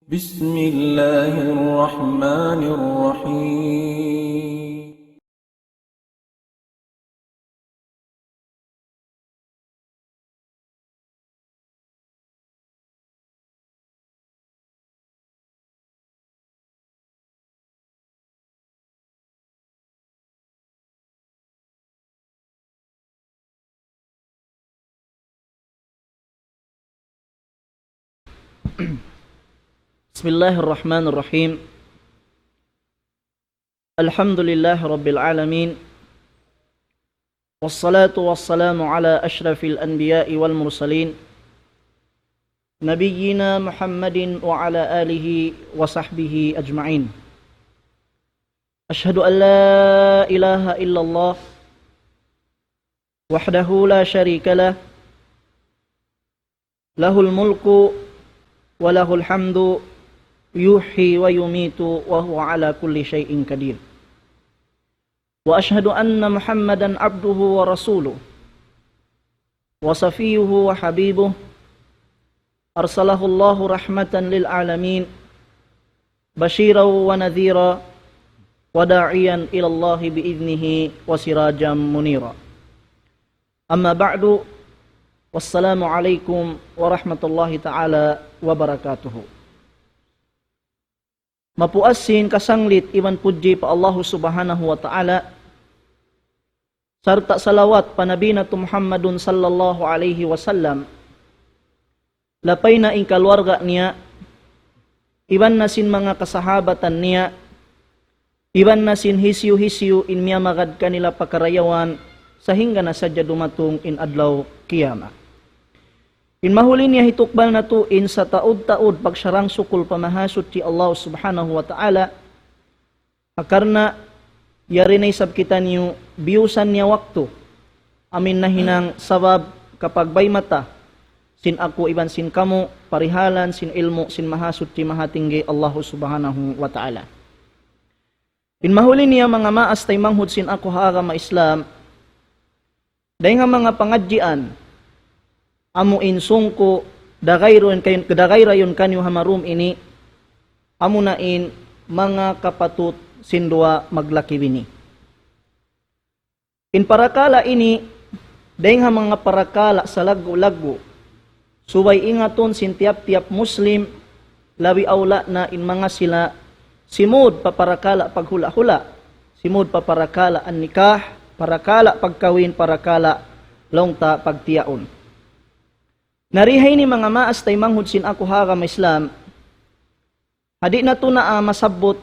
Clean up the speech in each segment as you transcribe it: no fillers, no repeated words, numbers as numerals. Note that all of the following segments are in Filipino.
بسم الله الرحمن الرحيم بسم الله الرحمن الرحيم. الحمد لله رب العالمين، والصلاة والسلام على أشرف الأنبياء والمرسلين نبينا محمد وعلى آله وصحبه أجمعين. أشهد أن لا إله إلا الله وحده لا شريك له، له الملك وله الحمد يحيي ويميت وهو على كل شيء قدير. وأشهد أن محمدا عبده ورسوله وصفيه وحبيبه، أرسله الله رحمة للعالمين بشيرا ونذيرا وداعيا إلى الله بإذنه وسراجا منيرا. أما بعد، والسلام عليكم ورحمة الله تعالى وبركاته. Mapuasin kasanglit iman puji pa Allah subhanahu wa ta'ala, sarta salawat pa Nabi na Muhammadun sallallahu alaihi wasallam, lapay na ing kalwarga niya, iban na sin mga kasahabatan niya, iban na sin hisyu-hisyu in miya magad kanila pakarayawan sa hingga na sadya dumatong in adlaw kiyama. In mahuli niya hitukbal na tuin sa taod-taod pagsarang sukul pamahasot ti Allah subhanahu wa ta'ala, akarna yarinay sabkitan niyo biyusan niya wakto, amin na hinang sabab kapag bay mata, sin ako iban sin kamo, parihalan sin ilmo sin mahasot ti mahatinggi Allah subhanahu wa ta'ala. In mahuli niya mga maas tay manghud sin ako haga ma-Islam, dahil nga mga pangadjian, amo insungko dagayrayon kanyo hamarum ini, amo na in mga kapatut sindua maglaki bini. In parakala ini, dahil nga mga parakala sa lagu-lagu, subay ingaton sin tiap-tiap Muslim, lawi awla na in mga sila, simud paparakala paghula-hula, simud paparakala an nikah, parakala pagkawin, parakala longta pagtiyaon. Narihay ni mga maas tay manghud sin ako haga ma Islam, hadi na to na masabot,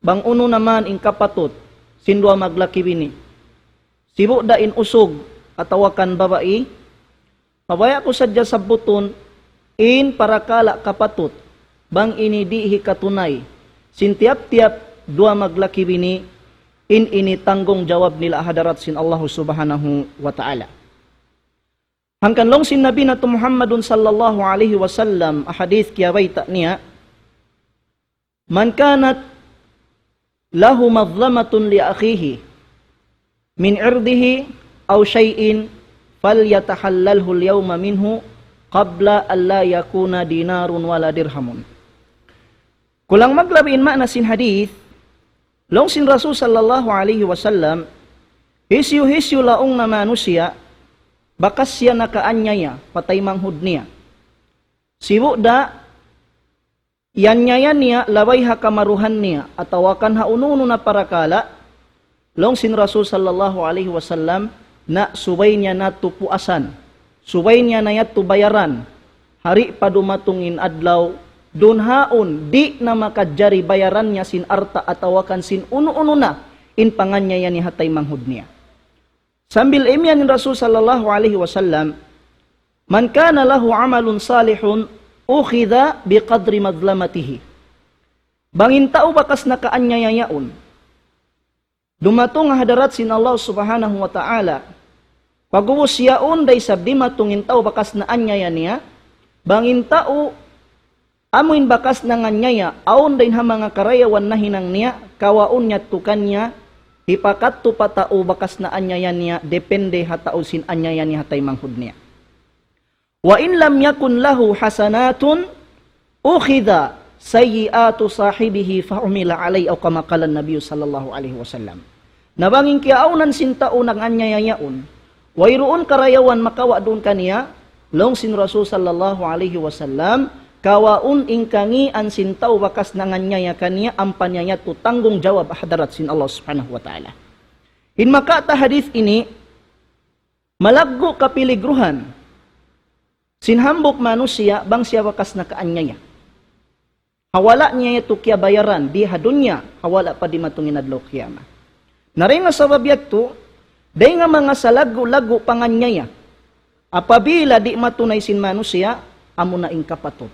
bang uno naman in kapatut, sindua maglaki bini. Sibo da in usog, atawakan babae, mabaya ko sadya sabuton, in parakala kapatut, bang inidihi katunay, sin tiap-tiap dua maglaki bini, in ini tanggong jawab nila hadarat sin Allah subhanahu wa ta'ala. Hangkan long sin Nabi na Muhammadun sallallahu alaihi wasallam, ahadith kiyaway ta niya, man kanat lahu madlamatun li akhihi min irdihi aw shay'in falyatahallalhu al-yawma minhu qabla an la yakuna dinarun wala dirhamun. Kulang maglabiin na sin hadith, long sin Rasul sallallahu alaihi wasallam, hisyu laong na manusia, bakas siya nakaanyaya, patay manghud niya. Sibu da, yanyayan niya, laway hakamaruhan niya, atawakan haununo na parakala, long sin Rasul sallallahu alaihi wasallam, na subay niya na tupuasan, subay niya na yat tubayaran, hari padumatungin adlaw, dun haon, di na makadjari bayaran niya sin arta atawakan sin uno-uno na, in panganyaya ni hatay manghud niya. Sambil imyan ni Rasul sallallahu alaihi wasallam, man kana lahu amalun salihun ukhidha biqadri madlamatihi. Bangin tao bakas nakaanyayayaon, dumatong hadarat sin Allah subhanahu wa ta'ala, pagubos yaon day sabdi matungin tao bakas na anyaya niya, bangin tao amuin bakas na nganyaya, aon day ha mga karayawan na hinang niya, kawaon niya tukan niya, hipakat to patao bakas na anyayan niya, depende hatao sin anyayan niya hatay manghud niya. Wa in lam yakun lahu hasanatun ukhidha sayyi'atu sahibihi fa'umila alay o kama qala an-nabiy sallallahu alaihi wasallam. Nabanging kiaunan sintao ng anyayayaon, wayroon karayawan makawa doon kaniya, long sin Rasul sallallahu alaihi wasallam, kawaun ingkangi an sintaw wakas nanganyaya kaniya, ang panyaya tu tanggung jawab hadarat sin Allah subhanahu wa ta'ala. In makata hadith ini, malaggo kapiligruhan, sinhambok manusia bang siya wakas na kaanyaya. Hawala niya ito kya bayaran, di hadunya, hawala pa di matungin adlaw kiyama. Naring nga sabab yato, day nga mga salago-lago panganyaya, apabila di matunay sin manusia, amo na ing kapatot.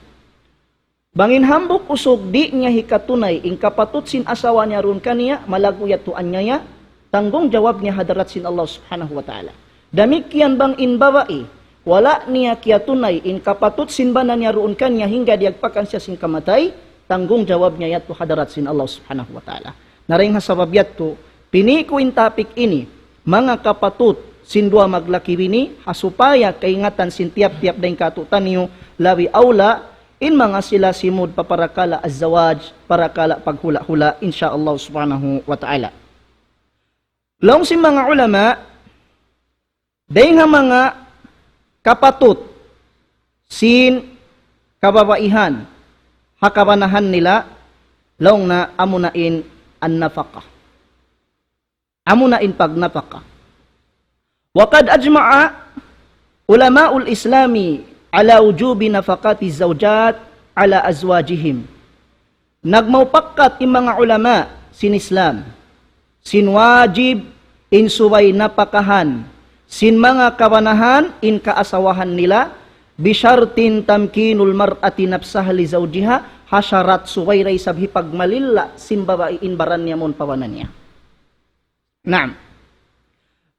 Bangin hambok usog, di niya hikatunay, ing kapatot sin asawa niya ron kaniya, malago yato anyaya, tanggung jawab niya hadarat sin Allah subhanahu wa ta'ala. Damikian bang in babae, wala niya kiya tunay, in kapatot sin banan niya roon kaniya, hingga diagpakan siya sin kamatay, tanggung jawab niya yato hadarat sin Allah subhanahu wa ta'ala. Naring hasabab yato, piniko in topic ini, mga kapatut, sindua maglaki rini, hasupaya kaingatan sin tiap-tiap daing katutan niyo, lawi aula, in mga sila simud paparakala az-zawaj, parakala paghula-hula, insyaallah subhanahu wa ta'ala. Long si mga ulama, daing mga kapatut, sin kababaihan, hakabanahan nila, long na amunain an-nafaqah. Amunain pagnapaka. Waqad ajma'a ulama'ul islami ala wujubi nafaqati zawjat ala azwajihim. Nagmaupakat yung mga ulama sin Islam, sin wajib in suway napakahan, sin mga kabanahan in kaasawahan nila, bisyartin tamkinul mar'ati nafsaha li zawjiha, hasyarat suwayray sabhi pagmalilla sin babae in baran niya mon pawanan niya. Naam.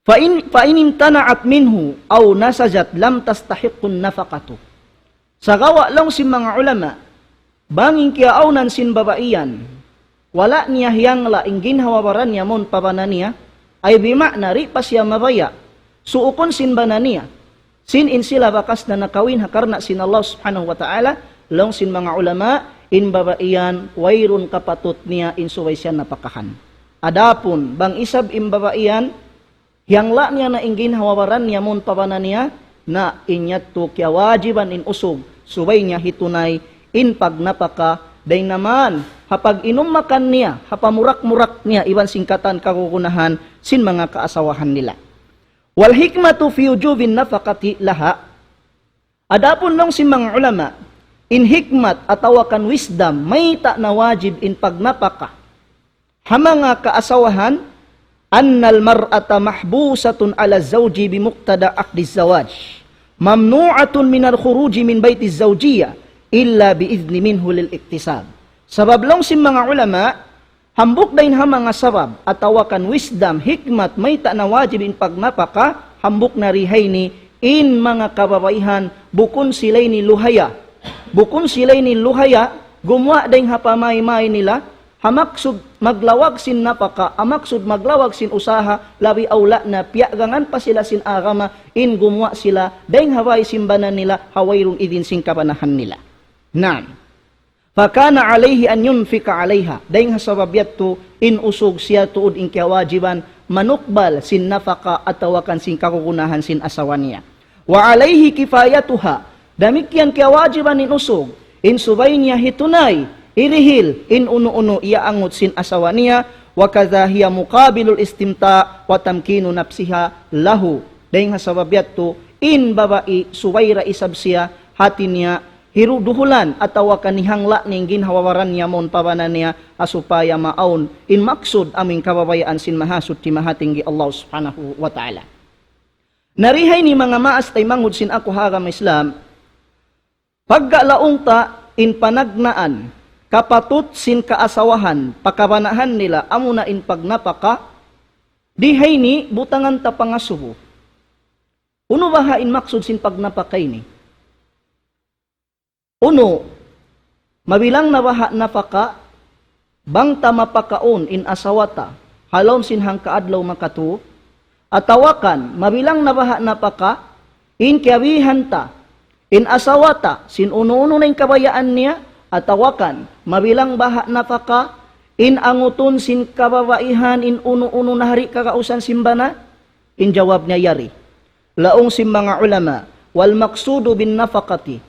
Fa in imtana'at minhu aw nasajat lam tastahiqqun nafaqatu. Sa gawa lang sin mga ulama, banging kiaunan sin babaiyan, wala niya hiyangla ingin hawabaran niya mon pawanan niya, ay bimakna ri pa siya mabaya. Suukon sin banan niya, sin in sila bakas na nakawin hakarna sin Allah subhanahu wa ta'ala, long sin mga ulama, in babaiyan, wayrun kapatut niya in suway siya napakahan. Adapun, bang isab imbabaian, hiyangla niya na ingin hawawaran niya mon pawanan niya, na inyat to kya wajiban in usog, suway niya hitunay, in pagnapaka, day naman, hapag inumakan niya, hapamurak-murak niya, iwan singkatan kakukunahan, sin mga kaasawahan nila. Wal hikmatu fi wujubin nafaqati laha, adapun nung sin mga ulama, in hikmat atawakan wisdom, may ta na wajib in pagnapaka, hamanga kaasawahan, annal mar'ata mahbusatun ala zawji bimuqtada aqdi zawaj, mamnu'atun minal khuruji min baiti zawjiyya, illa biizni minhu lil iktisab. Sabab lang si mga ulama, hambuk dahin hamanga sabab, atawakan wisdom, hikmat, may ta na wajib in pagnapaka, hambuk na rihay ni, in mga kababaihan, bukun silay ni luhaya. Bukun silay ni luhaya, gumawa dahin hapamay-may nila, hamaksud maglawag sin napaka, amaksud maglawag sin usaha, labi aula na piagangan pa sila sin agama, in gumawa sila, daing haway simbanan nila, hawayrong idin sin kapanahan nila. Naam. Fakana alayhi an yunfika alayha, daing hasabab yato, in usog siya tuod in kiyawajiban, manukbal sin napaka atawakan sin kakukunahan sin asawa niya. Wa alayhi kifayatuha, damikyan kiyawajiban in usog, in subay niya hitunay, irihil, in uno-uno iaangot sin asawa niya, wa kadha hiya muqabilul istimta wa tamkinu nafsiha lahu. Daing hasabab yato, in babae suwayra isab siya, hati niya, hiruduhulan, atawakan nihangla ning ginhawawaran niya mon pabanan niya, asupaya maun, in maksud aming kababayaan sin mahasud ti mahatinggi Allah subhanahu wa ta'ala. Narihay ni mga maas tay mangud sin ako hagam Islam, paggalaong ta, in panagnaan, kapatut sin kaasawahan, pakabanahan nila, amuna in pagnapaka, dihay ni, butangan ta pangasubo. Uno baha in maksud sin pagnapakay ni? Uno, mabilang na baha napaka, bang ta mapakaon in asawata, halon sin hangkaadlaw makatu, atawakan, mabilang na baha napaka, in kiawihan ta, in asawata, sin uno-uno na yung kabayaan niya, atawakan mabilang baha napaka in anguton sin kababaihan in uno-uno na hari kakausan simbana in jawab niya yari laong sim mga ulama wal maksudu bin nafaqati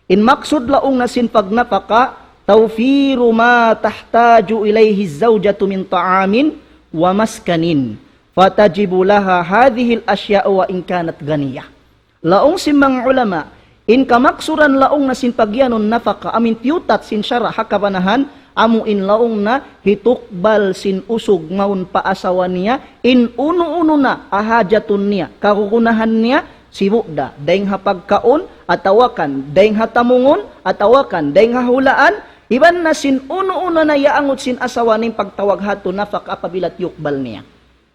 in maksud laong na sin pagnapaka tawfiru ma tahtaju ilayhi zawjatu min ta'amin wa maskanin fatajibu laha hadhihi al-asya'u wa in kanat ganiyah. Laong sim mga ulama in kamaksuran laong na sin pagyanon nafaka amin tiyutat sin syara hakabanahan amu in laong na hitukbal sin usog maun paasawa niya in uno-uno na ahajatun niya kakukunahan niya sibuda daing hapagkaon atawakan daing hatamungon atawakan daing hahulaan iban na sin uno-uno na yaangot sin asawa ning pagtawag hato nafaka apabila tiyukbal niya.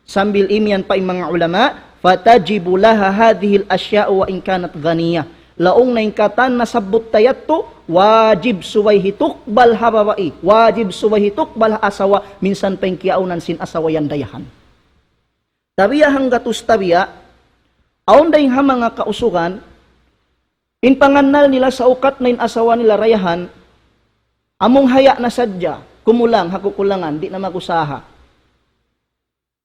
Sambil imian pa yung mga ulama, fatajibu laha hadhil asya'u wa in kanat ghaniyah. Laong na ingkatan na sabot tayatto, wajib suway hitukbal hababai, wajib suway hitukbal asawa, minsan pa yung kiaunan sin asawa yan dayahan. Tabiya hanggatus tabiya, aon dayong mga kausugan, in panganal nila sa ukat na in asawa nila rayahan, among haya na sadya, kumulang, hakukulangan, di na magusaha.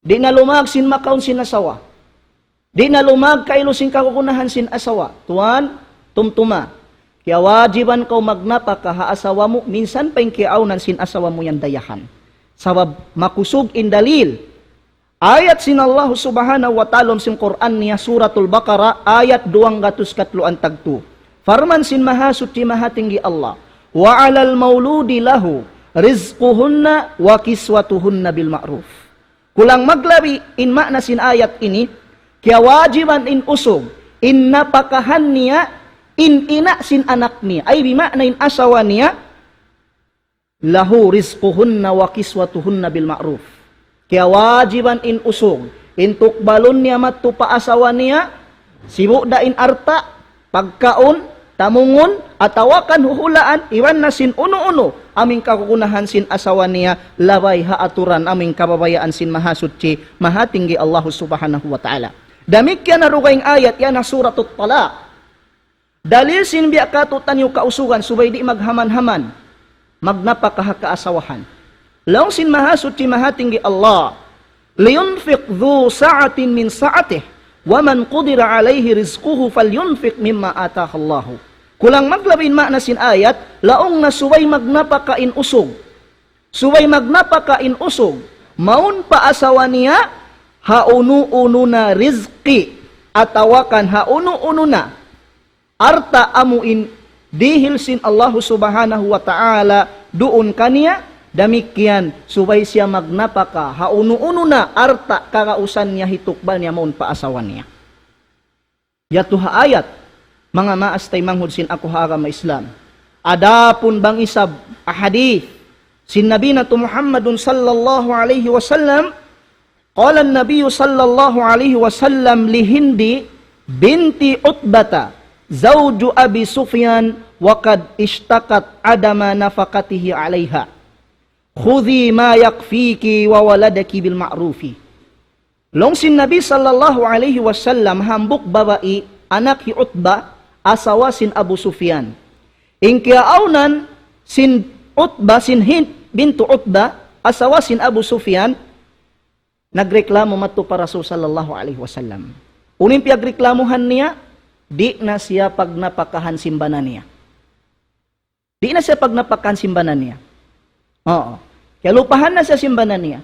Di na lumag sin makaon sin asawa. Di na lumag kailo sin kakukunahan sin asawa. Tuan, tumtuma. Kaya wajiban kau magnapa ka haasawa mo, minsan pa yung kiaunan sin asawa mo yan dayahan. Sabab makusog in dalil. Ayat sin Allah subhanahu wa ta'ala sin Quran niya suratul Baqarah ayat 203 tagtu. Farman sin mahasut ti mahatinggi Allah. Wa 'alal mauludi lahu rizquhunna wa kiswatuhunna bil ma'ruf. Kulang maglabi in makna sin ayat ini, kaya wajiban in usog, in napakahan niya, in ina sin anak niya, ay bimakna in asawa niya, lahu rizquhunna wa kiswatuhunna bil ma'ruf. Kaya wajiban in usog, in tukbalon niya matupa asawa niya, sibuda in arta, pagkaon, tamungon, atawakan huhulaan, iwan na sin uno-uno, aming kakukunahan sin asawa niya, labay haaturan aming kababayaan sin mahasutsi, mahatinggi Allah subhanahu wa ta'ala. Damik yan narugayng ayat, yan na suratul Talaq. Dalil sin biya katutan yung kausugan, subay di maghaman-haman, magnapakahakaasawahan. Laong sin mahasutsi, mahatinggi Allah, liyunfiq dhu sa'atin min sa'atih, wa man qudira alayhi rizquhu falyunfiq mimma atahallahu. Kulang maglabin makna sin ayat, laong na suway magnapakain usog. Suway magnapakain usog. Maun pa asawa niya, haunu-uno na rizki. Atawakan haunu-uno na. Arta amuin dihil sin Allah subhanahu wa ta'ala doon kaniya. Damikyan, suway siya magnapaka, haunu-uno na arta kakausan niya hitukbal niya maun pa asawa niya. Yatuha ayat, mga maastay manghud sin ako hagama Islam. Adapun bang isab ahadith sin Nabi na Muhammadun sallallahu alaihi wasallam, qala an-nabiy sallallahu alaihi wasallam li Hindi binti Utbata zawju Abi Sufyan wa qad ishtakat adama nafaqatihi alaiha. Khudhi ma yakfiki wa waladaki bil ma'rufi. Long sin Nabi sallallahu alaihi wasallam hambuk babai anak hi Utbah asawa sin Abu Sufyan. Ingkiaunan sin Utbah sin Hind bintu Utbah asawa sin Abu Sufyan nagreklamo madto para Rasul sallallahu alaihi wasallam. Unin piagreklamuhan niya, di na siya pagnapakahan simbanan niya. Di na siya pagnapakahan simbanan niya. Oo. Kaya lupahan na siya simbanan niya.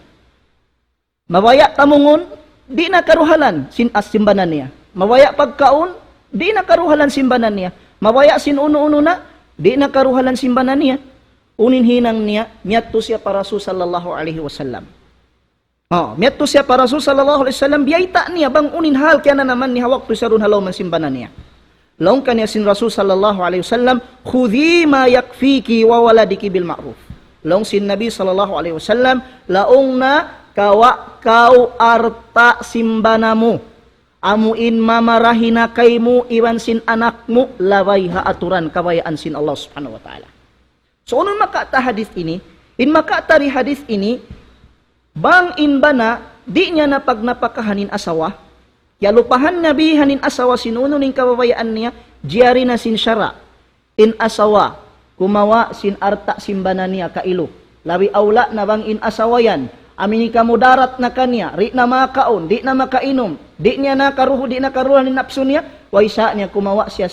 Mawaya tamungon, di na karuhalan simbanan niya. Mawaya pagkaon, di na karuhalan simbanan niya. Mawaya sin uno-uno na, di na karuhalan simbanan niya. Unin hinang niya, miyadto siya para Rasul sallallahu alaihi wasallam. Miyadto siya para Rasul sallallahu alaihi wasallam, biyayta niya bang unin hal kaya na naman ni hawak to siya ron halaw man simbanan niya. Laong kanya sin Rasul sallallahu alaihi wasallam, khudhi ma yakfiki wa waladiki bil ma'ruf. Laong sin Nabi sallallahu alaihi wasallam, laong na kawa kau arta simbanamu. Amuin mamarahina kaymu iwan sin anakmu laway haaturan kabayaan sin Allah subhanahu wa ta'ala. So unang makata hadith ini, in makatari hadith ini, bang in bana, di niya na pag napakahanin asawa, kaya lupahan nabi hanin asawa sinuno ning kababayaan niya, jiyari na sin syara, in asawa, kumawa sin arta simbana niya kailo. Labi aula na bang inasawayan, amin ka mudarat na kanya, ri na makaon, di na makainom, di niya nakaruho, di nakaruhan ni napso niya, waysa niya kumawa siya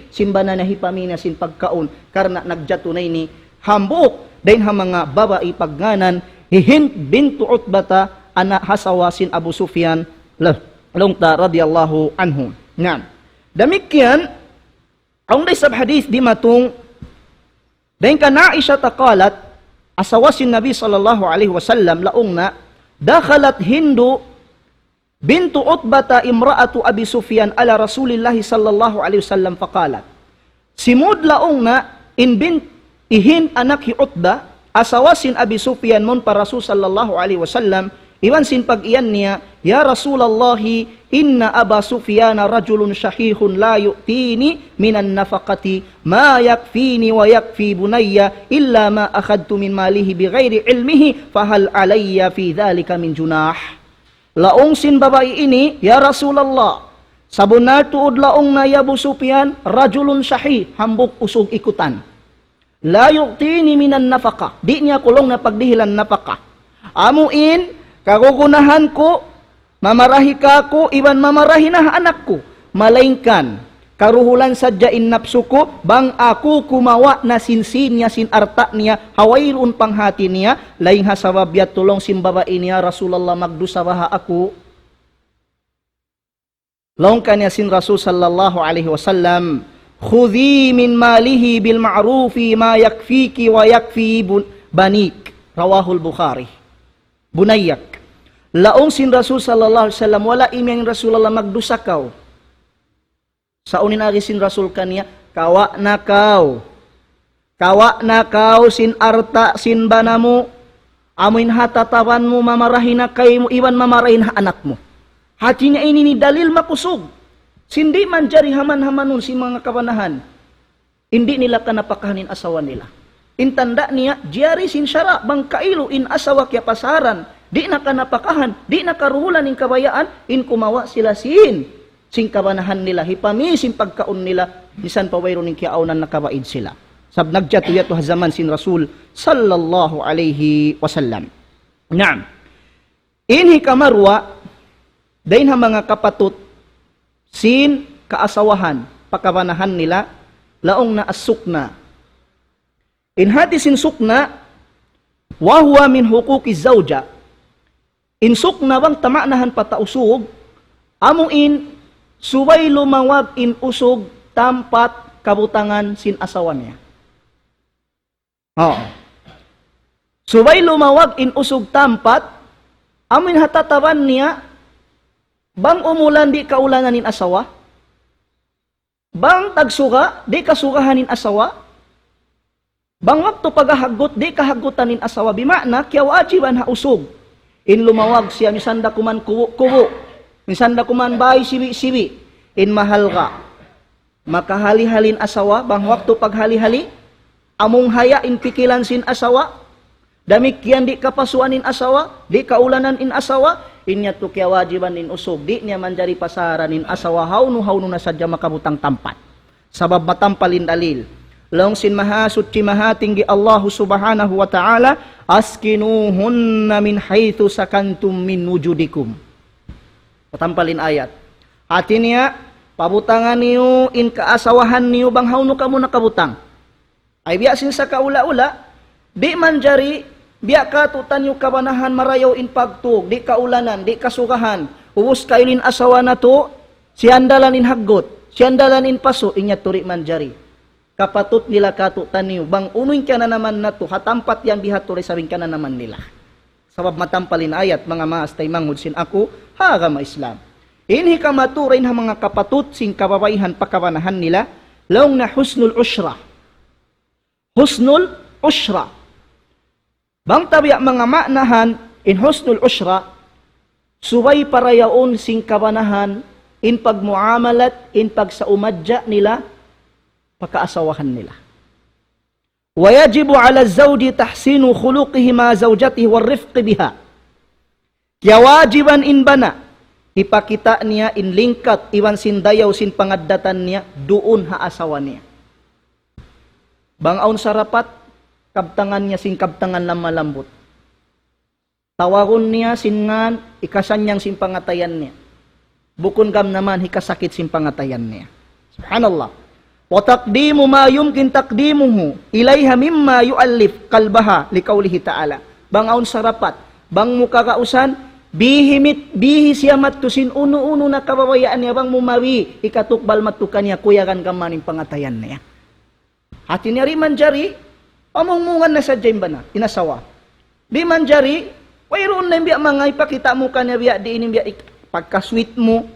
simbana na hipamina sin pagkaon, karena nagjatunay ni hambuk, dahin ha mga babae pagganan, Hihind bintu Utbata, anak hasawa sin Abu Sufyan, lungta radiyallahu anhu. Nga. Demikian, ang sab hadith di matong, dahin ka na Aisha taqalat, asawa sin Nabi sallallahu alaihi wasallam, laong na, dakhalat Hindu bintu Utbata imra'atu Abi Sufyan ala Rasulillahi sallallahu alaihi wasallam faqalat. Simud laong na, ihin anak hi Utba, asawa sin Abi Sufyan mon para Rasul sallallahu alaihi wasallam, iwan sin pag-iyan niya, Ya Rasulullah, inna Aba Sufyan rajulun syahihun la yu'tini minan nafaqati ma yakfini wa yakfi bunayya illa ma akhadtu min malihi bighairi ilmihi fahal alayya fi dhalika min junah. Laong sin babae ini, Ya Rasulullah, sabunar tuod laong na Abu Sufyan, rajulun syahih, hambuk usog ikutan. La yu'tini minan nafaqa, di niya kulong na pagdihilan nafaqa. Amuin, kagugunahan ko, mamarahi ka ko, iban mamarahi na anak ko. Malaingkan, karuhulan sadyain napsu ko, bang ako kumawa na sinsin niya, sin arta niya, hawailun panghati niya, laing hasabab ya tulong sin babae niya, Rasulullah magdusabaha ako. Long kanya sin Rasul sallallahu alaihi wasallam, khudhi min malihi bil ma'rufi ma yakfiki wa yakfi banik. Rawahul Bukhari. Bunayak. Laong sin Rasul sallallahu alaihi wasallam, wala imeng Rasulullah magdusakaw. Saunin ari sin Rasul kaniya, kawa na kau sin arta sin banamu, amin hatatawan mo mamarahin na kayo mo, iwan mamarahin na anak mo. Hati niya ini ni dalil makusog. Sindi man jari haman-hamanon si mga kabanahan. Hindi nila kanapakahanin asawa nila. Intanda niya, jari sin syara, bang kailo in asawa kya pasaran, di na kanapakahan, di na karuhulan in kabayaan, in kumawa sila sin kabanahan nila, hipami sin pagkaon nila, bisan pawayro ning kiaunan nakabaid sila. Sab nagjatuyat zaman sin Rasul sallallahu alaihi wasallam. Naam. Inhi kamarwa, dahin ha mga kapatut, sin kaasawahan, pakabanahan nila, laong na asukna. In hati sin sukna, wahuwa min hukuki zawja. In sukna bang tamaknahan patausog, amuin subay lumawag in usog tampat kabutangan sin asawa niya. Subay lumawag in usog tampat, amuin hatataban niya, bang umulan di kaulanan in asawa? Bang tagsuga di kasugahanin asawa? Bang wakto pagahagot di kahagutan in asawa? Bimakna kya wajiban ha usog. In lumawag siya, misanda kuman kuwo, misanda kuman bahay siwi-siwi, in mahal ka. Makahali-halin asawa, bang wakto paghali-hali, among haya in pikilan sin asawa, damikyan di kapasuan in asawa, di kaulanan in asawa, inya to kaya wajiban in usog, di niya manjari pasaran in asawa, hawno na sadya makabutang tampat. Sabab matampalin dalil. Long sin mahasut mahatinggi Allah subhanahu wa ta'ala, askinuhunna min haythu sakantum min wujudikum. Matampalin ayat. Hati niya, pabutangan niyo in kaasawahan niyo, bang hawno ka mo nakabutang. Ay biyasin sa kaula-ula, di manjari, biya ka tutan yung kabanahan marayaw in pagtug, di kaulanan, di kasugahan, ubus kailin asawa na to, siyandalan in haggot, siyandalan in paso, inya turi manjari. Kapatut nila katutan niyo, bang unuin ka na naman na to, hatampat yan bihat turi sabing ka na naman nila. Sabab matampalin ayat, mga maas tay mangud sin ako, hagama Islam. Inhi ka maturin ha mga kapatut, sing kababaihan pakabanahan nila, laong na husnul ushra. Husnul ushra. Bang tabi mga maknahan in husnul ushra, suway parayaon sing kabanahan in pagmuamalat, in pagsaumadya nila, pakaasawahan nila. Wayajibu ala zawji tahsinu khuluqihi ma zawjatihi warrifqi biha. Kaya wajiban in bana, ipakita niya in lingkat, iwan sin dayaw sin pangaddatan niya, doon ha asawa niya. Bangaon sa rapat, kabtangan niya sing kabtangan lang malambot. Tawagon niya singan, ikasan niyang simpangatayan niya. Bukon gam naman, hikasakit simpangatayan niya. Subhanallah. Wa taqdimu ma yumkin taqdimuhu ilayha mimma yu'allif qalbaha liqaulihi ta'ala. Bangaon sa rapat, bang mukakausan, bihi siya matusin uno-uno na kababayaan niya, bang mumawi, ikatukbal matukan niya, kuyagan ka maning pangatayan niya. Hati niya rin manjari, pamungungan na sa dyan ba na, inasawa. Di manjari, wayroon na biya mga ipakita mo ka niya biya, di ini biya pagka-sweet mo,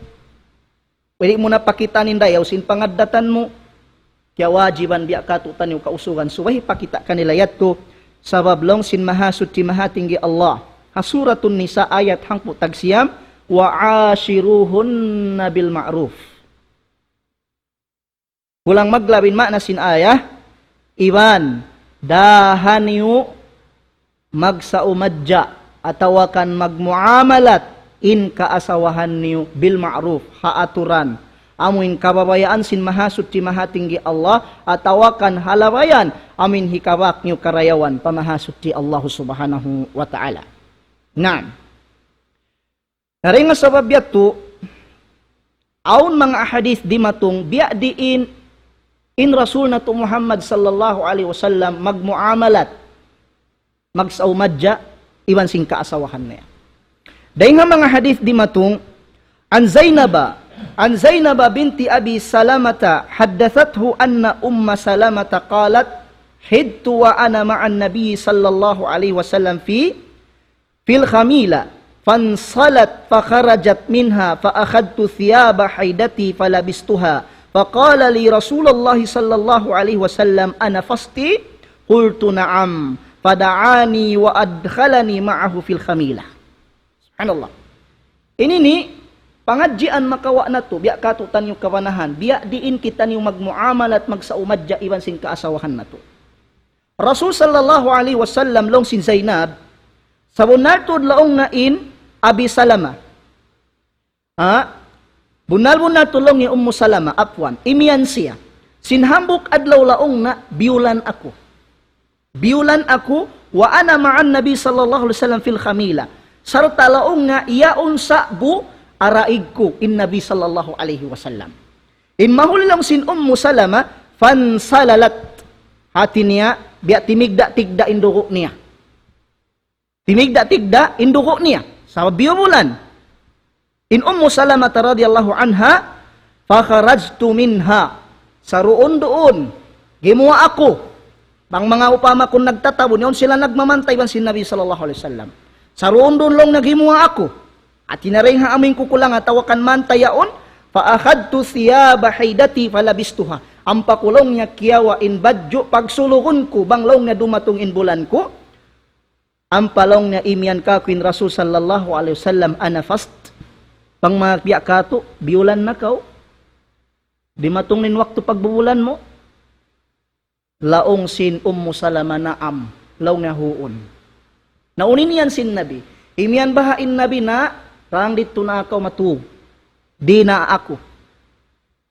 pwede mo na pakita nindayaw, sin pangadatan mo, kaya wajiban biya katutan yung kausugan, suwahi pakita kanila yato, sabablong sin mahasud ti mahatinggi Allah. Hasuratun Nisa ayat hangpu tagsiyam, wa ashiruhunna bil ma'ruf. Kulang maglawin makna sin ayah, iwan, dahaniyo magsaumadja, atawakan magmuamalat, in kaasawahan niyo bil ma'ruf, haaturan. Amin kababayaan sin mahasud ti mahatinggi Allah, atawakan halawayan, amin hikawak niyo karayawan, pamahasud ti Allah subhanahu wa ta'ala. Naam. Naring nga sabab yato, aun mga ahadith di matong biya diin in Rasul na to Muhammad sallallahu alaihi wasallam magmuamalat, magsaumadja, iwan sing kaasawahan niya. Dahil nga mga hadith di matong, an Zainaba binti Abi Salamata haddathathu anna Umma Salamata qalat hidtu wa ana ma'an nabiy sallallahu alaihi wasallam fil khamila fansalat fakharajat minha fa akhadtu thiyaba haidati falabistuha faqala li Rasulullah sallallahu alaihi wasallam ana fasti qultu na'am fada'ani wa adkhalani ma'ahu fil khamila. Subhanallah. Ini ni pangadjian makawa na to, biya katutan yung kawanahan, biya diin kita yung magmuamalat, magsaumadja, iwan sin kaasawahan na to. Rasul sallallahu alaihi wasallam long sin Zainab, sa bunartod laong nga in Abi Salama. Bunal-bunal tulong ni Ummu Salama, apwan, imiyan siya. Sinhambok adlaw laong na, biulan ako. Biulan ako, wa ana ma'an Nabi sallallahu alaihi wasallam fil khamila. Sarta laong nga, iyaon sa bu, araig ko in Nabi sallallahu alaihi wasallam. In mahulang sin Ummu Salama, fansalalat. Hati niya, biya timigda-tigda indugo niya. Timigda-tigda indugo niya. Sa biulan. In Ummu Salama radhiyallahu anha, fakharajtu minha. Sa roon doon, gimuha ako. Bang mga upama kung nagtatabon, yun sila nagmamantay ban si Nabi sallallahu alaihi wasallam. Sa roon doon lang nagimuha ako. At tinaring ha aming kukulang at tawakan mantayaon, faakhadtu thiyaba haidati falabistuha. Ang pakulong niya kiyawa in badyo, pagsulugon ko, banglong na dumatong in bulan ko, ang palong niya imian ka kuin Rasul sallallahu alaihi wasallam ana fast. Pang magbiya kato, biulan na kaw. Di matong nin waktu pagbubulan mo. Laong sin Ummu Salama naam, laong na huon. Naunin niyan sin Nabi. Imian bahain Nabi na, rang dito na ako matug. Di na ako.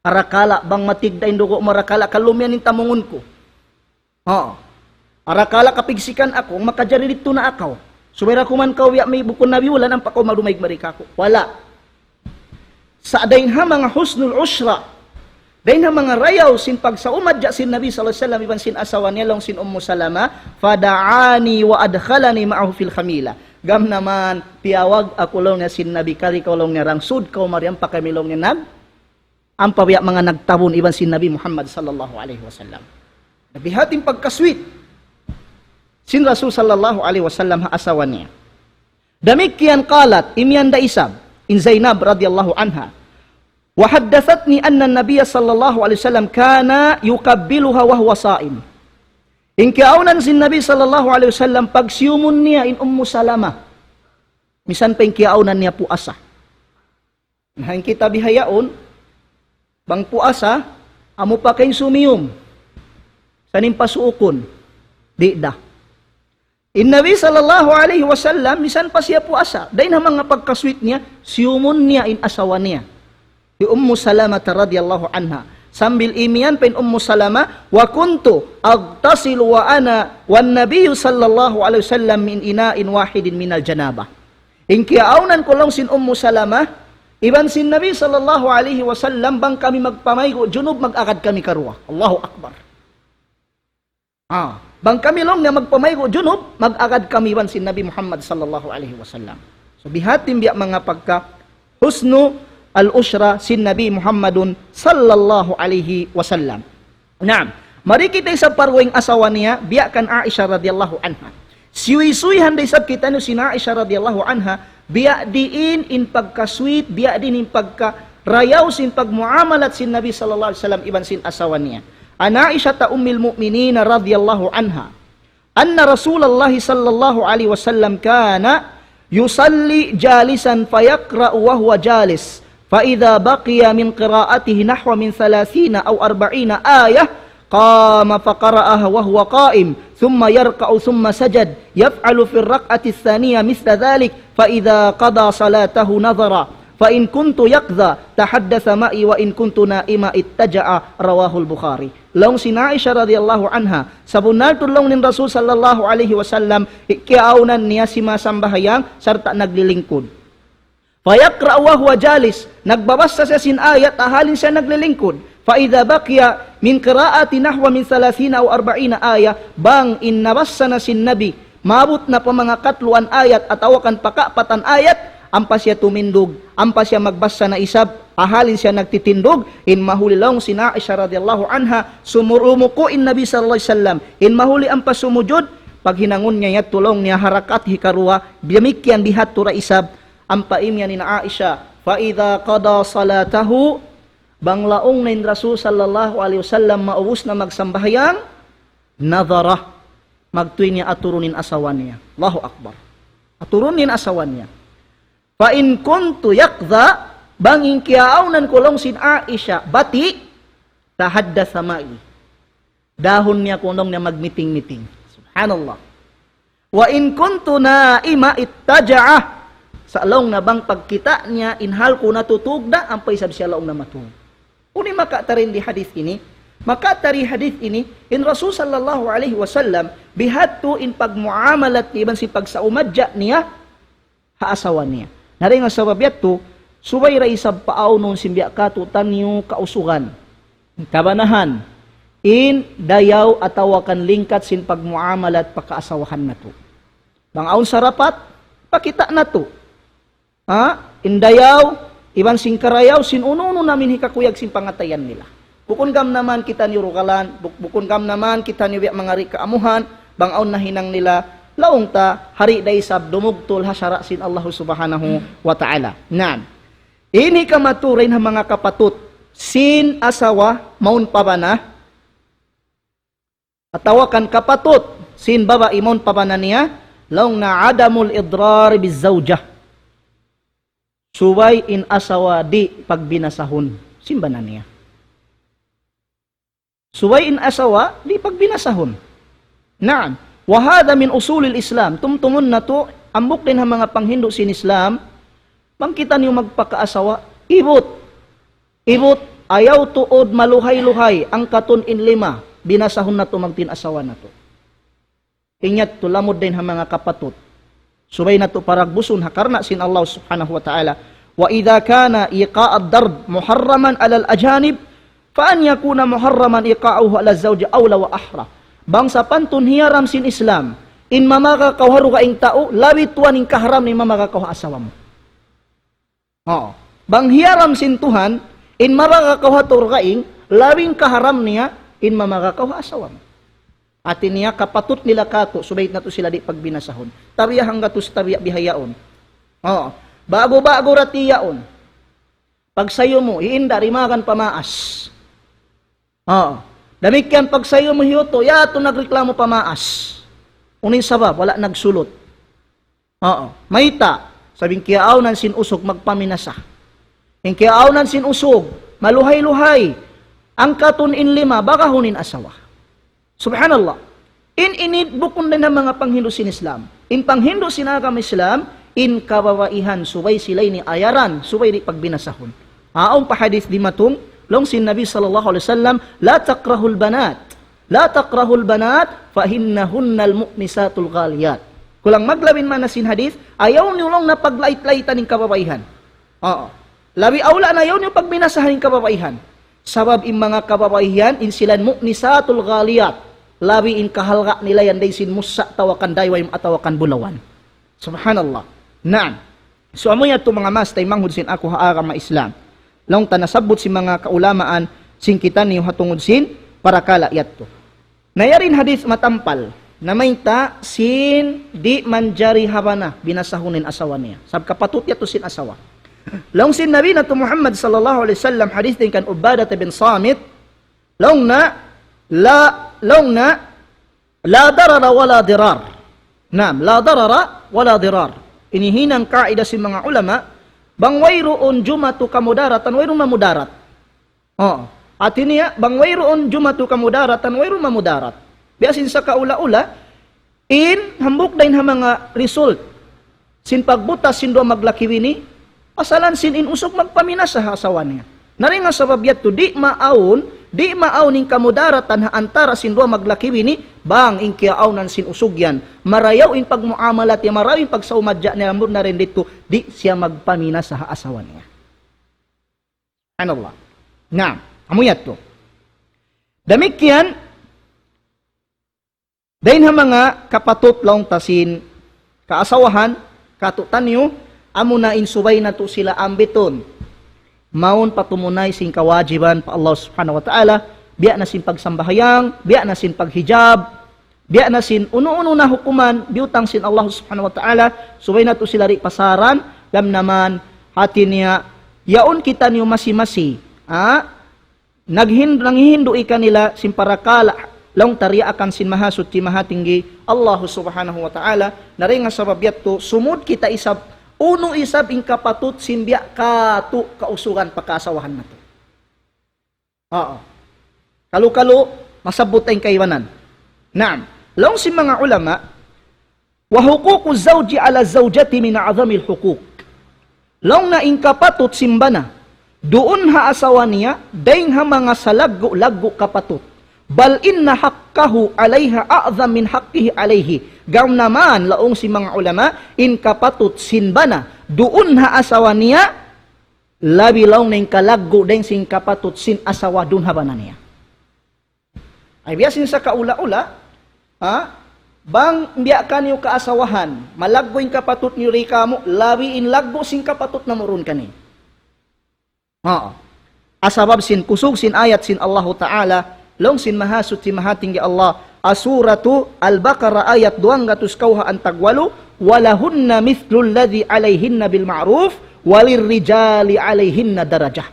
Arakala, bang matigda indugo, marakala, kalumyan yung tamungon ko. Oo. Arakala, kapigsikan ako, makajari dito na ako. Sumira ko man kawiya, may bukon Nabi, wala nang pakaw marumaig marika ko. Wala. Sa dahin ha mga husnul usra, dahin ha mga rayaw, sin pagsaumadya sin Nabi sallallahu alaihi wasallam, iban sin asawa niya, long sin Ummu Salama, fada'ani wa adkhalani ma'ahu fil khamila. Gam naman, piyawag ako long niya sin Nabi, kari ko long niya rangsud, kao mariam pa kami long niya ang pawiya mga nagtabon, iban sin Nabi Muhammad sallallahu alaihi wasallam. Nabihating pagkasweet, sin Rasul sallallahu alaihi wasallam ha asawa niya. Damikian qalat, imyan da isab, in Zainab radhiyallahu anha, wa haddathatni anna an-nabiy sallallahu alaihi wasallam kana yukabbiluha wa huwa sha'im. In kiaunan sin Nabi sallallahu alaihi wasallam pagsiyumon niya in Ummu Salama. Misan pa in kiaunan niya puasa. Nahin kita bihayaon, bang puasa, amo pa kayong sumiyom. Saning pasuukon, di da. In Nabi sallallahu alaihi wasallam, misan pa siya puasa. Dahil na mga pagkasweet niya, siyumon niya in asawa niya. Yung Ummu Salama radhiyallahu anha. Sambil imian pen Ummu Salama, wa kuntu agtasilu wa ana wan nabiyyu sallallahu alaihi wasallam min ina'in wahidin minal janabah. Ingkiaunan ko lang sin Ummu Salama, iban sin Nabi sallallahu alaihi wasallam bang kami magpamaygo junub mag-akad kami karuwa. Allahu akbar. Bang kami long nga magpamaygo junub mag-akad kami iban sin Nabi Muhammad sallallahu alaihi wasallam. So bihatim biya mga pagka husnu al-usra sin Nabi Muhammadun sallallahu alaihi wasallam. Naam, mari kita sa parwing asawa niya, biya kan Aisha radhiyallahu anha. Siwi-suihan day sab kita no sin Aisha radhiyallahu anha, biya diin in pagka-sweet, biya din in pagka-rayaw sin pagmuamalat sin Nabi sallallahu alaihi wasallam iban sin asawa niya. An Aisha ta ummul mu'minin radhiyallahu anha, anna Rasulullah sallallahu alaihi wasallam kana yusalli jalisan fayaqra wa huwa jalis. فإذا بقي من قراءته نحو من 30 أو 40 آية قام فقرأها وهو قائم ثم يركع ثم سجد يفعل في الركعة الثانية مثل ذلك فإذا قضى صلاته نظر فإن كنت يقظة تحدث معي وإن كنت نائمة اتجع رواه البخاري. Long si Aisha radhiyallahu anha sabunal tulong nin Rasul sallallahu alaihi wasallam ikiaunan niya si masambahayang sarta naglilingkod. Fayaqra wa huwa jalis, nagbabasa siya sin ayat, ahalin siya naglilingkod. Fa idza baqiya min qiraati nahwa min 30 aw 40 aya, bang innabassa na sin Nabi, mabot na pa mga katluan ayat at awakan pakapatan ayat, ampas siya tumindog, ampas siya magbasa na isab, ahalin siya nagtitindog, in mahulilong sin Aisha radhiyallahu anha, sumurumuko in Nabi sallallahu alaihi wasallam, in mahuli ampas sumujud, pag hinangon niya tulong niya harakat hikarua, biyamikyan bihat tura isab, ampaimya ni Aisha, fa idza qada salatahu, banglaong nin Rasul sallallahu alaihi wasallam maubos na magsambahyang, nadhara, magtuy niya aturunin asawan niya. Allahu akbar. Aturunin asawan niya. Fa in kuntu yaqdha, banging kiaunan kulong sin Aisha, bati, tahaddatha ma'i. Dahon niya kulong niya magmiting-miting. Subhanallah. Wa in kuntu naima ittaja'ah, sa laong na bang pagkita niya, inhal ko natutugda, ang paisab siya laong na matug. Kuni makatarin di hadith ini, makatari hadith ini, in Rasul sallallahu alaihi wasallam, bihatu in pagmuamalat iban si pagsaumadya niya, haasawan niya. Nari nga sabab yato, subay ra isab paaw nun simbya katutan niyo kausugan, kabanahan, in dayaw atawakan lingkat sin pagmuamalat pakaasawahan na to. Bangaon sarapat, pakita na to. Indayaw, iban sing karayaw, sin uno-uno namin hikakuyag sin pangatayan nila. Bukun gam naman kita ni rugalan, bukun gam naman kita ni mga rikaamuhan, bangaon na hinang nila, laong ta, hari day sab, dumugtol hasyara sin Allah subhanahu wa ta'ala. Nan, ini ka maturin ha mga kapatut, sin asawa, maun pa ba na? Atawakan kapatut, sin babae maun pa ba na niya? Laong na adamul idrar bizawjah. Subay in asawa di pagbinasahon. Simba na niya. Subay in asawa di pagbinasahon. Naan. Wahada min usulil Islam. Tumtumun na to, ambok din ang mga panghindo sin Islam, mangkita niyo magpakaasawa, ibot. Ibot, ayaw tuod maluhay-luhay, ang katon in 5, binasahon na to magtinasawa na to. Inyat to, lamod din ang mga kapatut. Subay na to paragbuson hakarna sin Allah subhanahu wa ta'ala. Wa idha kana iqa'ad darb muharraman alal ajanib, fa an yakuna muharraman iqa'uhu ala zawja awla wa ahra. Bang sa pantun hiyaram sin Islam, in mamaka kawharu ka ing tao, lawit tuwan ing kaharam ni mamaka kawha asawa mo. Bang hiyaram sin Tuhan, in mamaka kawha turkaing, lawing kaharam niya, in mamaka kawha asawa mo. Atin niya kapatut nila kato, subay na to sila di pagbinasahon. Tariya hangga to sa tariya bihayaon. Bago-bago ratiyaon. Pag sayo mo, iinda, rimakan pamaas. Damikyan pag sayo mo hiyoto, yato nagreklamo pamaas. Unin sabab, wala nagsulot. Mayta, sabing kiaawnan sin usog, magpaminasa. Yung kiaawnan sin usog, maluhay-luhay. Ang katon in 5, baka hunin asawa. Subhanallah. Init bukon din ng mga panghindo sin Islam. In panghindo sinagam Islam, in kababaihan, subay sila'y ni ayaran, subay di pagbinasahon. Aong pahadith di matong, long sin Nabi sallallahu alaihi wasallam, la takrahul banat. La takrahul banat fa innahunnal mu'nisatul ghaliyat. Kulang maglawin man na sin hadith, ayaw niyo long na paglait-laitan ng kababaihan. Oo. Labi aula na ayaw niyo pagminasahan ng kababaihan. Sabab in mga kababaihan, in silan mu'nisatul ghaliyat. Labi in kahalga nila yan day sin musa tawakan dayway atawakan bulawan. Subhanallah. Naam. So amo yato mga mas tay manghud sin ako haara ma Islam. Long tanasabot si mga kaulamaan sin kita niyo hatungod sin para kala yato. Nayarin hadith matampal na may ta sin di manjari habana binasahunin asawa niya. Sab kapatut yato sin asawa. Long sin Nabi na to Muhammad sallallahu alaihi wasallam hadith din kan Ubadah bin Samit long na la darara wala dirar. Naam, la darara wala dirar. Inihinang kaida si mga ulama, bang wayroon jumatu kamudaratan wayroon mamudarat. Oo. At iniya, bang wayroon jumatu kamudaratan wayroon mamudarat. Biasin sa kaula-ula, in hambuk dahin ha mga result. Sin pagbutas sin doa maglakiwini, asalan sin in usok magpaminas sa asawa niya. Naring nga sabab yato, di maaon ning kamudaratan ha antara sin doa maglakiwini, bang in kiaawnan sin usugyan. Marayaw in pagmuamalat ya, marayaw in pagsaumadya niya, amur na rin dito, di siya magpaminas sa asawa niya. Subhanallah. Nga, amuyat to. Damikyan, dahin ha mga kapatot laong tasin, kaasawahan, katutan nyo, amo na insubay na to sila ambiton. Maun patumunay sin kawajiban pa Allah subhanahu wa ta'ala, biya na sin pagsambahayang, biya na sin paghijab, biya na sin uno-uno na hukuman, biutang sin Allah subhanahu wa ta'ala, subay na to sila ri pasaran, lam naman, hati niya, yaon kita niyo masi-masi, nanghihindu ikan nila sin parakala, long tariya akan sin mahasut ti mahatinggi, Allah subhanahu wa ta'ala, naring nga sabab yato, sumud kita isab, uno isab in kapatut simbya katu kausugan pakasawahan na to. Oo. Kalu-kalu, masabot ang kaiwanan. Naam. Long si mga ulama, wa huququ zawji ala zawjati min a'zamil huquq. Long na in kapatut simbana, doon ha asawa niya, daing ha mga salaggo-laggo kapatut. Bal inna haqqahu alayha a'zam min haqqihi alayhi. Gawm naman laong si mga ulama, in kapatut sinbana, doon ha asawa niya, labi laong na in kalaggo din sin kapatut sin asawa doon ha ba na niya. Ay biyasin sa kaula-ula, bang biyakan yung kaasawahan, malaggo yung kapatut niyo rika mo, labi in laggo sin kapatut na murun ka ni. Asabab sin kusog sin ayat sin Allah Ta'ala, long sin mahasut si mahatinggi Allah, asuratu Al-Baqarah ayat 200 kauha ang tagwalo, walahunna mithlul ladhi alayhinna bil ma'ruf, walirrijali alayhinna darajah.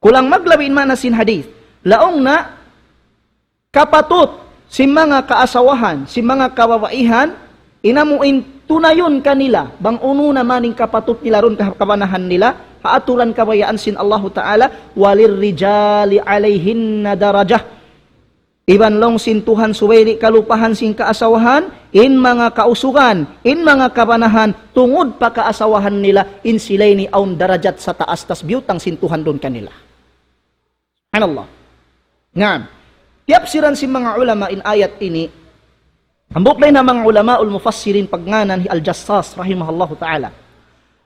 Kulang maglawin man na sin hadith, laong na kapatut, si mga kaasawahan, si mga kababaihan, inamuin tunayon kanila, bang uno naman yung kapatut nila ron kabanahan nila, haaturan kabayaan sin Allah Ta'ala, walirrijali alayhinna darajah. Iban long sin Tuhan suweri kalupahan sin kaasawahan, in mga kausugan, in mga kabanahan, tungod pa kaasawahan nila, in silay ni aun darajat sa taas, tas biyutang sin Tuhan doon kanila. Subhanallah. Ngam. Tiapsiran si mga ulama in ayat ini, hambok na mga ulama ul-mufassirin pagnganan hi Al-Jassas rahimahullahu ta'ala.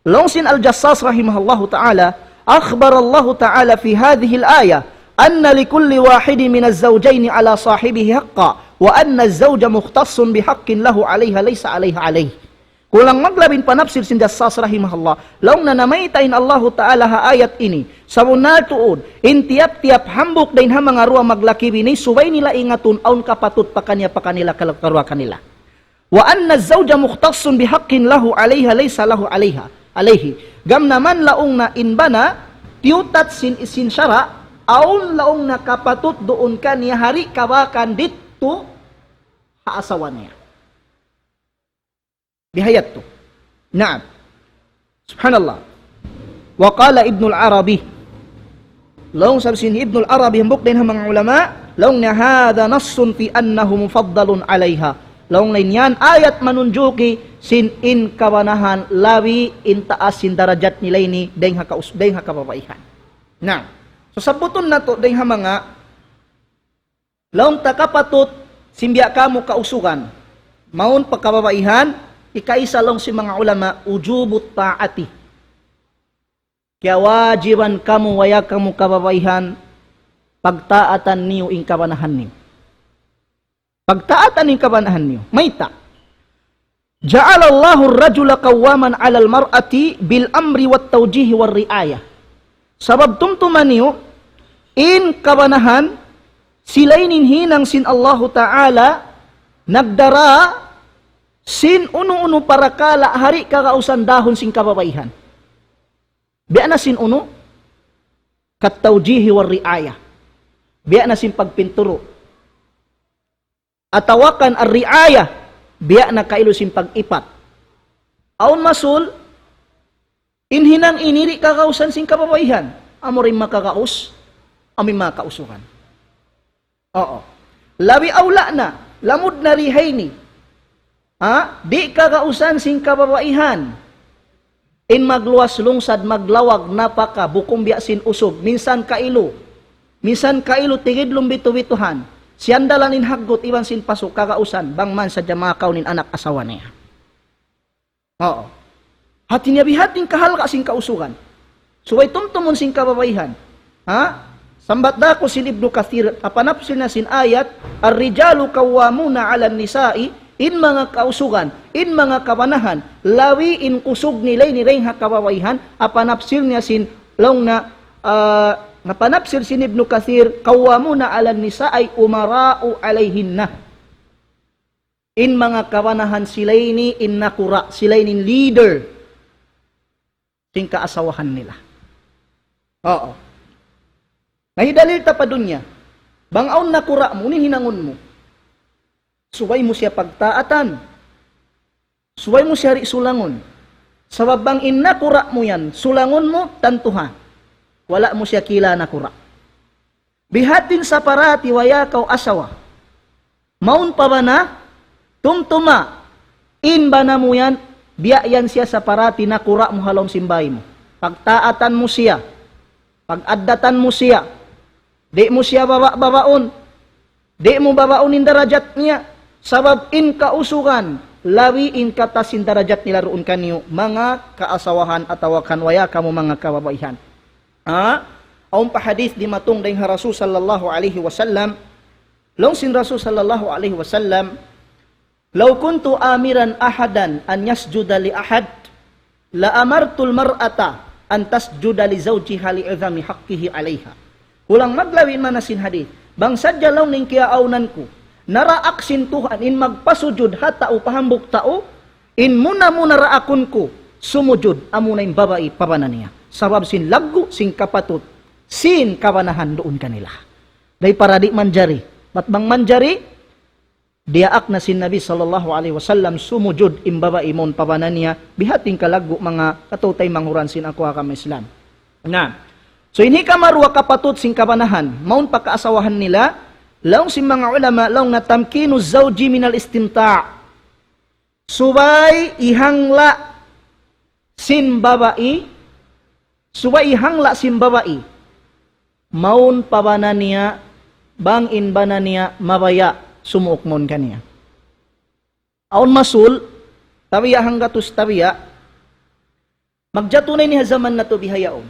Long sin Al-Jassas rahimahullahu ta'ala, akhbar Allah ta'ala fi hadhihi al-ayah, anna likulli wahidi min az-zawjayn ala sahibihi haqqa, wa anna az-zawja mukhtassun bihaqqin lahu 'alayha laysa 'alayha 'alayh. Kulang maglabin panapsir sin Jassas rahimahullah, laong na namaytain Allah Ta'ala ha ayat ini, sa munal tuod, in tiap-tiap hambok dahin ha mga ruwa maglakibi ni, subay nila ingatun, aun kapatut pa kanila kalakaruwa kanila. Wa anna az-zawja mukhtassun bihaqqin lahu 'alayha laysa lahu 'alayha alayhi. Gam naman laong na inbana, tiutat sin syara, aun laong na kapatut doon ka niya hari kabakan dito ha asawa niya. Bihayat to. Naam. Subhanallah. Wa qala Ibn al-Arabi. Laong sabi sin Ibn al-Arabi, hambok din mga ulama, laong na hada nassun fi annahu mufaddalun alayha. Laong na yan, ayat manunjuki sin in kabanahan, lawi in taas sin darajat nilay ni deng ha kababaihan. Naam. So sabuton na to dayha mga laong takapatot simbya kamo kausugan maun pagkababaihan ikaisa lang si mga ulama ujubut taati. Kaya wajiban kamu waya kamu kababaihan pagtaatan niyo ing kabanahan niyo. Pagtaatan ing kabanahan niyo. Mayta. Ja'alallahu ar-rajula qawwaman 'alal mar'ati bil amri wat tawjih war riayah. Sabab tumtuman niyo in kabanahan silay ninhinang sin Allah Ta'ala nagdara sin uno-uno para kala hari kakausan dahon sin kababaihan. Biya na sin uno kat tawjihi war riayah. Biya na sin pagpinturo. Atawakan ar riayah biya na kailo sin pag-ipat. Aun masul inhinang iniri kakausan sin kababaihan. Amo rin makakaus, amin makausukan. Oo. Labi awla na, lamud na rihay ni. Di kakausan sin kababaihan. In magluwas lungsad, maglawag, napaka, bukom biya sin usog, minsan kailo tigid lumbito-bituhan, siyandalan in haggot, iban sin pasok, kakausan, bangman sa jamakaw nin anak asawa niya. Oo. Hatin niya bihating kahal ka sin kausugan. Suway tumtumon sin kababaihan. Sambat da ko sin Ibnu Katsir, apanapsil na sin ayat, ar-rijalu kawwamuna 'alan nisa'i, in mga kausugan, in mga kabanahan, lawi in kusog nilay ni reyha kababaihan, apanapsil niya sin long na napanapsil sin Ibnu Katsir, kawwamuna 'alan nisa'i umara'u 'alayhinna. In mga kabanahan silay ni in nakura, silay ni leader sin kaasawahan nila. Oo. Nahidalil ta pa dunya. Bangaon nakura mo ni hinangon mo. Suway mo siya pagtaatan. Suway mo siya sulangon. Sabab bang innakura mo yan, sulangon mo, tantuha. Wala mo siya kila nakura. Bihatin sa parati waya kaw asawa. Maun pa ba na? Tumtuma. In ba na mo yan? Biyayan siya sa parati nakura mo halom simbay mo. Pagtaatan mo siya. Pag-addatan mo siya. Di mo siya babaon. Di mo babaunin darajat niya. Sabab in kausugan, lawi in katasin darajat nila roon kanyo, mga kaasawahan at tawakan waya kamo mga kababaihan. Aun pa hadith di matong dayng Rasul sallallahu alaihi wasallam, long sin Rasul sallallahu alaihi wasallam, law kuntu amiran ahadan an yasjuda li ahad, la amartul mar'ata an tasjuda li zawjiha li izami haqqihi alaiha. Hulang maglawin man na sin hadith, bang sadya lang ning kiaawnan ko, naraak sintuhan in magpasujud hata upahambok tao, in muna raakon ko, sumujud amuna yung babae pabanan niya. Sabab sin laggo, sin kapatut, sin kabanahan doon kanila. Day para di manjari. Ba't bang manjari? Diyaak na sin Nabi sallallahu alaihi wasallam sumujud im babae mon pabanan niya, bihating kalaggo mga katutay manghuran sin ako akam Islam. So ini kamarwa kapatut sin kabanahan, maun pagkaasawahan nila, laong si mga ulama, laong na tamkinu zawji minal istimta'. Subay ihangla sin babae, subay ihangla sin babae, maun pabanan niya, bang inbanan niya, mabaya, sumuukmon kaniya. Aun masul, tabiya hanggatus tabiya, magjatunay niya zaman na to bihayaon.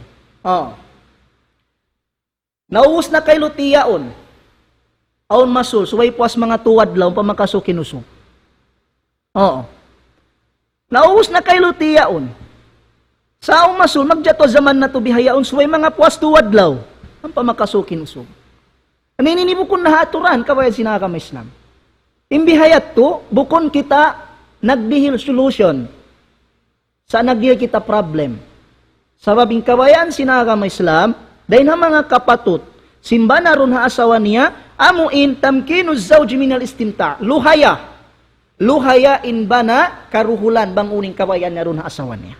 Nauus na kay lutiyaon. Aun masul, suway puas mga tuwad lang, pamakasukin usong. Nauus na kay lutiyaon. Sa aun masul, magjato zaman na to bihayaon, suway mga puas tuwad law, ang pamakasukin usong. Anininibo kong nahaturan, kabayan sinakam Islam. Imbihayat to, bukon kita nagbihil solution. Sa nagbihil kita problem. Sababing kabayan sinakam Islam, dahil na mga kapatut, simba na ron ha asawa niya, amuin tamkinu zawji minal istimta. Luhaya in ba na karuhulan bang uning kabayan na ron ha asawa niya.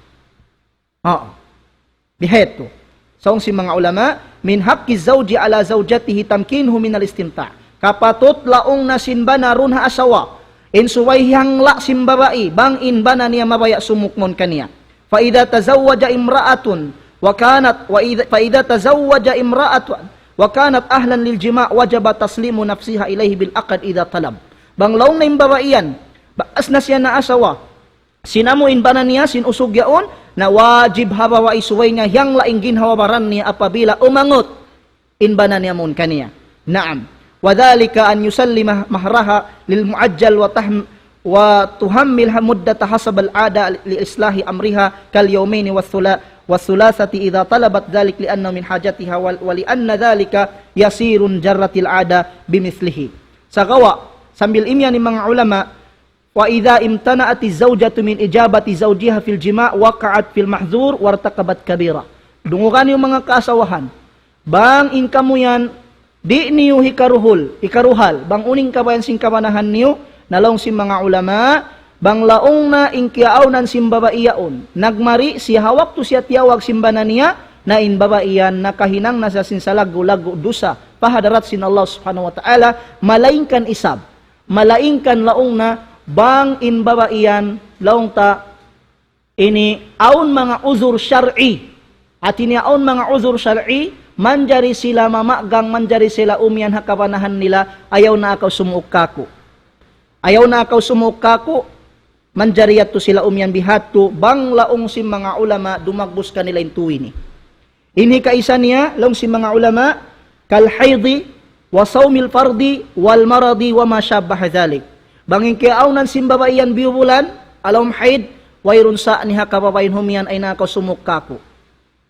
Biheto. Saong si mga ulama, min haqqi zawji ala zawjatihi tamkinhu minal istimta. Kapatut laong na simba na ron ha asawa, in suway hangla simbabai, bang in ba na niya mabaya sumukmon kaniya. Fa idha tazawwaja imra'atun فإذا تزوج امرأة وكانت أهلا للجماع وجب تسليم نفسها إليه بالعقد إذا طلب. Banglaw na yung babaian, baas na siya na asawa, sinamuin ba na niya, sinusog yaon, na wajib habawa isuway niya, yang laing ginhawabaran niya apabila umangot, in ba na niya mun kaniya. Naam. Wadhalika an yusallima mahraha lil muajjal wa tuhammilha muddata hasab al-ada li islahi amriha kal yawmayn wathulathati idha talabat dhalik li'anna min hajatiha wa li'anna dhalika yasirun jarratil ada bimithlihi. Sa gawa, sambil imyan ng mga ulama, wa idha imtana'ati zawjatu min ijabati zawjiha fil jima' waqa'at fil mahzur wartakabat kabira. Dungukan yung mga kaasawahan, bang inkamu yan, di niyo hikaruhal, bang uning kabayan sing kabanahan niyo, nalong si mga ulama, bang laong na inkiaunan simbabaiyaon, nagmari si hawak to siya tiyawag simbana niya, na inbabaiyan na kahinang nasa sinsalago-lago dusa, pahadarat sin Allah subhanahu wa ta'ala, malaingkan isab, malaingkan laong na, bang inbabaiyan, laong ta, ini aun mga uzur syar'i, at ini aun mga uzur syar'i, manjari sila mamagang, manjari sila umyan hakabanahan nila, ayaw na akaw sumuok kako. Ayaw na akaw sumuok kako, manjariyat to sila umyan bihatto, bang laong si mga ulama, dumagbus ka nila intuwi ni. Ini kaisa niya, laong si mga ulama, kal haydi, wa sawmil fardi, wal maradi, wa ma syabbaha dhalik. Bangin kiaunan simbabaiyan biubulan, alawm haid, wairun sa niha kababayin humiyan ay na akaw sumuok kako.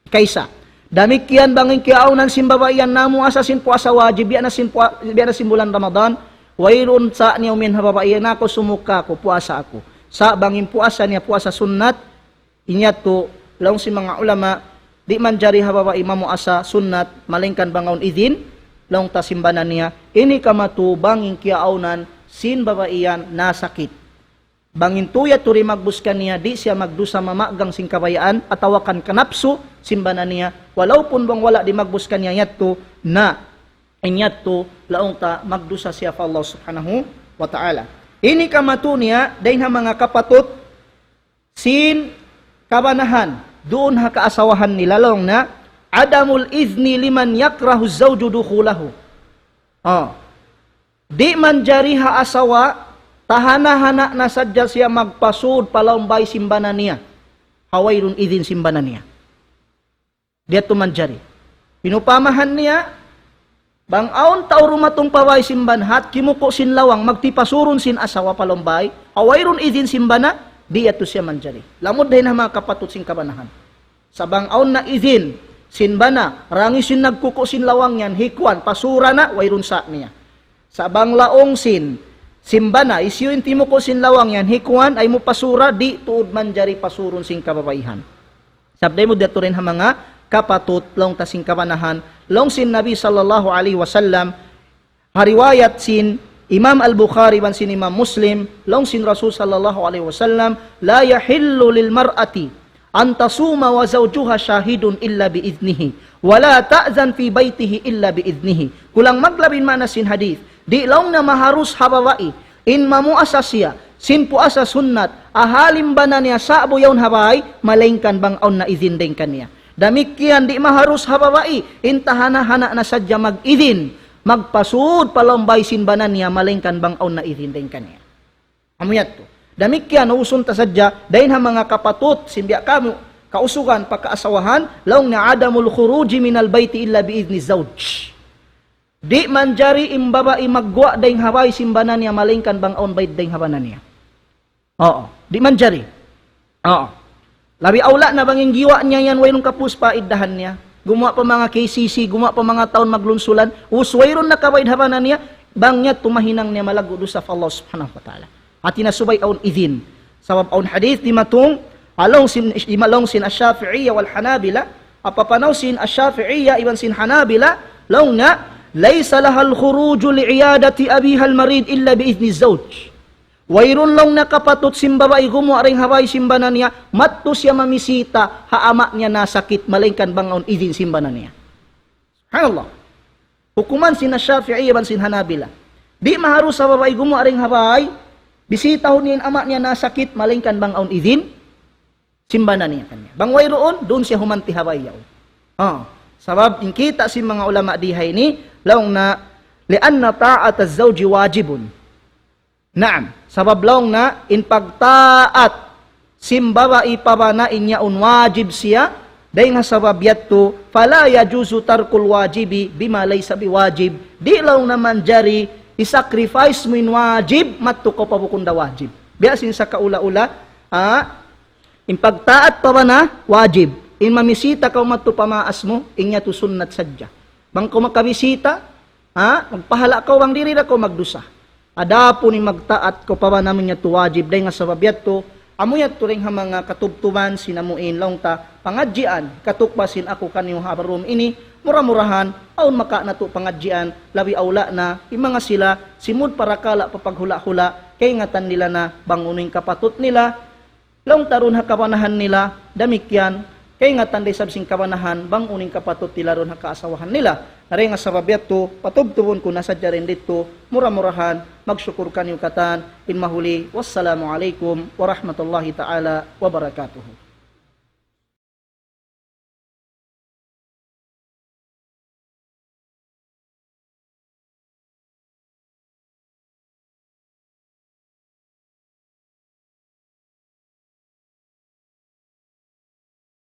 Kaisa. Damikian bangin kiaunan simbabaiyan namu asasin puasa wajib, biya na simbulan Ramadan, wairun sa niya umin hababaiyan ako sumuka ko, puasa ako. Sa bangin puasa niya, puasa sunnat, inyat to, laong si mga ulama, di man jari hababai mamu asa sunnat, malingkan bangaon idin, laong tasimbanan niya, ini kamatu bangin kiaunan, sin babaiyan na sakit. Bangin tuya turi magbuskan niya, di siya magdusa mamagang sing kabayaan, atawakan kanapso, simbanan niya, walaupun bang wala di magbuskan niya yatto, na inyatto, laong ta magdusa siya fa Allah subhanahu wa ta'ala. Ini kamatu niya, dahin ha mga kapatut, sin kabanahan, doon ha kaasawahan nila, laong na, adamul izni liman yakrahu zawju dukhulahu. Di man jari ha asawa, tahana-hana na sadya siya magpasud palaumbay simbanan niya. Hawairun idin simbanan niya. Diyato manjari. Pinupamahan niya, bang aon tao rumatong paway simbanhat, kimuko sin lawang, magtipasurun sin asawa palaumbay, hawairun idin simbana, diyato siya manjari. Lamod dahil na mga kapatut sin kabanahan. Sa bang aon na idin, sinbana, rangi sin nagkuko sin lawang yan, hikwan, pasura na, wairun sa niya. Sa bang laong simbana, isyo inti mo ko sinlawang yan, hikuan ay mo pasura, di tuod man jari pasurun sing kababaihan. Sabday mo dato rin ha mga kapatut, long tasing kabanahan, long sin Nabi sallallahu alaihi wasallam, hariwayat sin Imam al-Bukhari ban sin Imam Muslim, long sin Rasul sallallahu alaihi wasallam, la yahillu lil mar'ati an tasuma wa zawjuha shahidun illa biidnihi, wala ta'zan fi baytihi illa biidnihi. Kulang maglabin mana sin hadith, di lang na maharus habawai, in mamuasa siya, sin puasa sunnat, ahalim ba na niya sa abuyaw habay, malingkan bang aun na izindeng kaniya. Damikian di maharus habawai, in tahana-hana na sadya mag-idin, magpasud palambay sin ba na niya, malingkan bang aun na izindeng kaniya. Amuyat to. Damikian usun ta sadya, dahin ha mga kapatut, simbiya kamo, kausugan, pagkaasawahan, laong na adamul khuruji minal bayti illa biizni zawj. Di man jari imbaba imagwa dayng haway simbanan niya, malingkan bang aun bayt dayng habanan niya. Oo, di man jari. Oo. Labi aula na banging giwa niya yan, wayrong kapuspa iddahan niya. Gumawa pa mga KCC, gumawa pa mga taon maglunsulan, uswayron na kabayd habanan niya, bang niya tumahinang niya malagudo sa Allah subhanahu wa ta'ala. At tinasubay aun idin. Sa aun hadith di matong, along sin asyafi'iyya wal hanabila, apapanaw sin asyafi'iyya iban sin hanabila, long na, laysa lahal khuruju li'iyadati abihal marid illa biizni zawj. Wayrun lang na kapatut simbabay gumawa ring haway simbanan niya, matto siya mamisita, haama niya nasakit, malingkan bangaon idin simbanan niya. Subhanallah. Hukuman sin Syafi'i ban sin Hanabila. Di maharus sa babay gumawa ring haway, bisita ho niya ama niya nasakit, malingkan bangaon idin simbanan niya kanya. Bangway roon, doon siya humantihawayaw. Sabab, inkita si mga ulama dihay ni, laong na, lianna ta'at az-zawji wajibun. Naam, sabab laong na, in pagtaat, simbawa ipabana inyaun wajib siya, dahil nga sabab yatto, fala yajuzu tarkul wajibi, bima laysa biwajib, di laong naman jari, isacrifice mo in wajib, matto ko pabukunda wajib. Biasin sa kaula-ula, in pagtaat pa ba na, wajib. In mamisita ka matto pamaas mo, inya to sunnat sadya. Bang ko makabisita, magpahala ka, wang diri na ko magdusa. Adapo ni magtaat ko pa ba namin niya to wajib, dahil nga sabab yato, amuyat to rin ha mga katubtuban, sinamuin, laong ta, pangadjian, katukbasin ako kanyo habarom ini, mura-murahan, aun maka na to pangadjian, lawi awla na, yung mga sila, simud parakala papaghula-hula, kay ngatan nila na bangunin kapatot nila, laong taron hakapanahan nila, damikyan, kay ngatan day sabsing kapanahan, bangunin kapatot nila ron hakaasawahan nila. Naray nga sabab yato, patubtubon ko nasa dyan dito, mura-murahan, magsyukur kanyo katan, in mahuli, wassalamu alaikum warahmatullahi ta'ala wabarakatuhu.